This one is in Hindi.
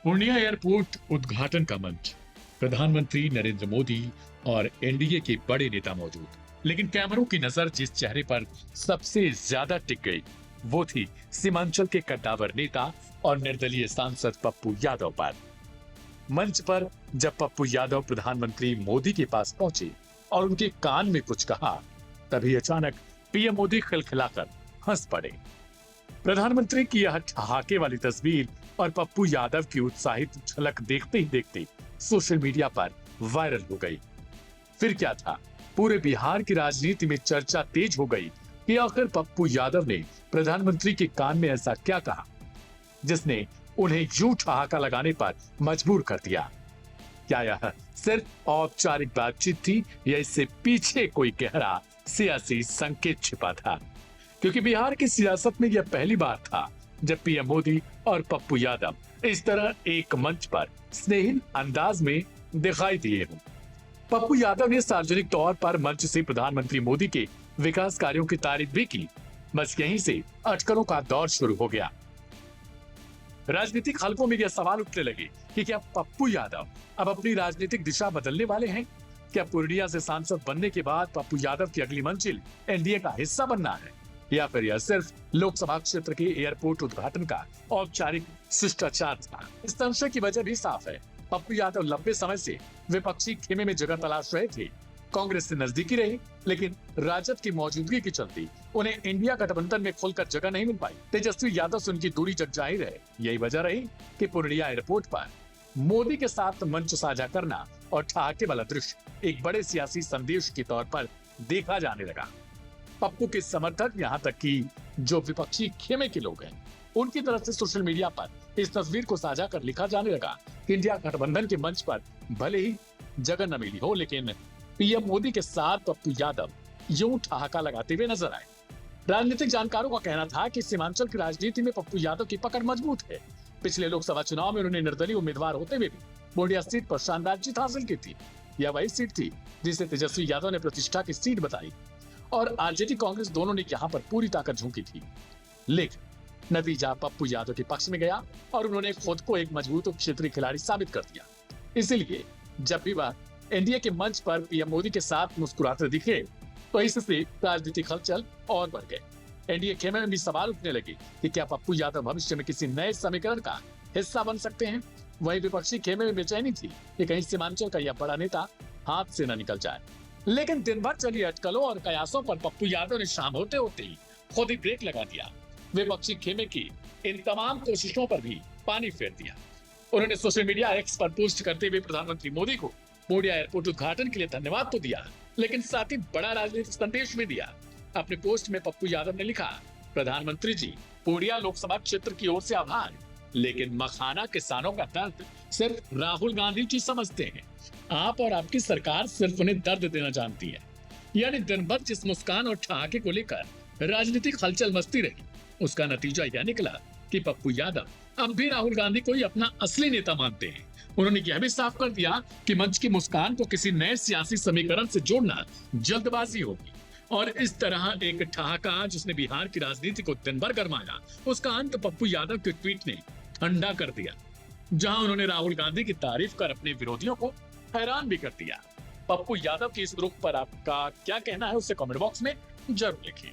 पूर्णिया एयरपोर्ट उद्घाटन का मंच, प्रधानमंत्री नरेंद्र मोदी और एनडीए के बड़े नेता मौजूद। लेकिन कैमरों की नजर जिस चेहरे पर सबसे ज्यादा टिक गई वो थी सीमांचल के कद्दावर नेता और निर्दलीय सांसद पप्पू यादव पर। मंच पर जब पप्पू यादव प्रधानमंत्री मोदी के पास पहुंचे और उनके कान में कुछ कहा, तभी अचानक पीएम मोदी खिलखिलाकर हंस पड़े। प्रधानमंत्री की यह ठहाके वाली तस्वीर और पप्पू यादव की उत्साहित झलक देखते ही देखते सोशल मीडिया पर वायरल हो गई। फिर क्या था, पूरे बिहार की राजनीति में चर्चा तेज हो गई कि आखिर पप्पू यादव ने प्रधानमंत्री के कान में ऐसा क्या कहा जिसने उन्हें यूं ठहाका लगाने पर मजबूर कर दिया। क्या यह सिर्फ औपचारिक बातचीत थी या इससे पीछे कोई गहरा सियासी संकेत छिपा था? क्योंकि बिहार की सियासत में यह पहली बार था जब पीएम मोदी और पप्पू यादव इस तरह एक मंच पर स्नेहिल अंदाज में दिखाई दिए हों। पप्पू यादव ने सार्वजनिक तौर पर मंच से प्रधानमंत्री मोदी के विकास कार्यों की तारीफ भी की। बस यहीं से अटकलों का दौर शुरू हो गया। राजनीतिक हलकों में यह सवाल उठने लगे कि क्या पप्पू यादव अब अपनी राजनीतिक दिशा बदलने वाले हैं? क्या पूर्णिया से सांसद बनने के बाद पप्पू यादव की अगली मंजिल एनडीए का हिस्सा बनना है, या फिर यह सिर्फ लोकसभा क्षेत्र के एयरपोर्ट उद्घाटन का औपचारिक शिष्टाचार था? इस संशय की वजह भी साफ है। पप्पू यादव लंबे समय से विपक्षी खेमे में जगह तलाश रहे थे। कांग्रेस से नजदीकी रहे, लेकिन राजद की मौजूदगी के चलते उन्हें इंडिया गठबंधन में खुलकर जगह नहीं मिल पाई। तेजस्वी यादव से उनकी दूरी जग जाहिर है। यही वजह रही कि पूर्णिया एयरपोर्ट पर मोदी के साथ मंच साझा करना और ठहाके वाला दृश्य एक बड़े सियासी संदेश के तौर पर देखा जाने लगा। पप्पू के समर्थक, यहाँ तक कि जो विपक्षी खेमे के लोग हैं, उनकी तरफ से सोशल मीडिया पर इस तस्वीर को साझा कर लिखा जाने लगा कि इंडिया गठबंधन के मंच पर भले ही जगह न मिली हो, लेकिन पीएम मोदी के साथ पप्पू यादव यूं ठहाका लगाते हुए नजर आए। राजनीतिक जानकारों का कहना था कि सीमांचल की राजनीति में पप्पू यादव की पकड़ मजबूत है। पिछले लोकसभा चुनाव में उन्होंने निर्दलीय उम्मीदवार होते हुए भी पूर्णिया सीट पर शानदार जीत हासिल की थी। यह वही सीट थी जिसे तेजस्वी यादव ने प्रतिष्ठा की सीट बताई और आरजेडी कांग्रेस दोनों ने यहाँ पर पूरी ताकत झोंकी थी। लेकिन नतीजा पप्पू यादव के पक्ष में गया और उन्होंने खुद को एक मजबूत क्षेत्रीय खिलाड़ी साबित कर दिया। इसीलिए जब भी वह एनडीए के मंच पर पीएम मोदी के साथ मुस्कुराते दिखे तो इससे राजनीतिक हलचल और बढ़ गए। एनडीए खेमे में भी सवाल उठने लगे कि क्या पप्पू यादव भविष्य में किसी नए समीकरण का हिस्सा बन सकते हैं। वही विपक्षी खेमे में बेचैनी थी कि कहीं सीमांचल का यह बड़ा नेता हाथ से न निकल जाए। लेकिन दिन भर चली अटकलों और कयासों पर पप्पू यादव ने शाम होते होते ही खुद ही ब्रेक लगा दिया। विपक्षी खेमे की इन तमाम कोशिशों पर भी पानी फेर दिया। उन्होंने सोशल मीडिया एक्स पर पोस्ट करते हुए प्रधानमंत्री मोदी को पूर्णिया एयरपोर्ट उद्घाटन के लिए धन्यवाद तो दिया, लेकिन साथ ही बड़ा राजनीतिक संदेश भी दिया। अपने पोस्ट में पप्पू यादव ने लिखा, प्रधानमंत्री जी, पूर्णिया लोकसभा क्षेत्र की ओर से आभार, लेकिन मखाना किसानों का दर्द सिर्फ राहुल गांधी जी समझते हैं। आप और आपकी सरकार सिर्फ उन्हें दर्द देना जानती है। यानी दिन भर जिस मुस्कान और ठहाके को लेकर राजनीतिक हलचल मचती रही, उसका नतीजा यह निकला कि पप्पू यादव अब भी राहुल गांधी को ही अपना असली नेता मानते हैं। उन्होंने यह भी साफ कर दिया कि मंच की मुस्कान को किसी नए सियासी समीकरण से जोड़ना जल्दबाजी होगी और इस तरह एक ठहाका जिसने बिहार की राजनीति को दिन भर गरमाया, उसका अंत पप्पू यादव के ट्वीट ने ठंडा कर दिया, जहां उन्होंने राहुल गांधी की तारीफ कर अपने विरोधियों को हैरान भी कर दिया। पप्पू यादव के इस रुख पर आपका क्या कहना है, उसे कमेंट बॉक्स में जरूर लिखिए।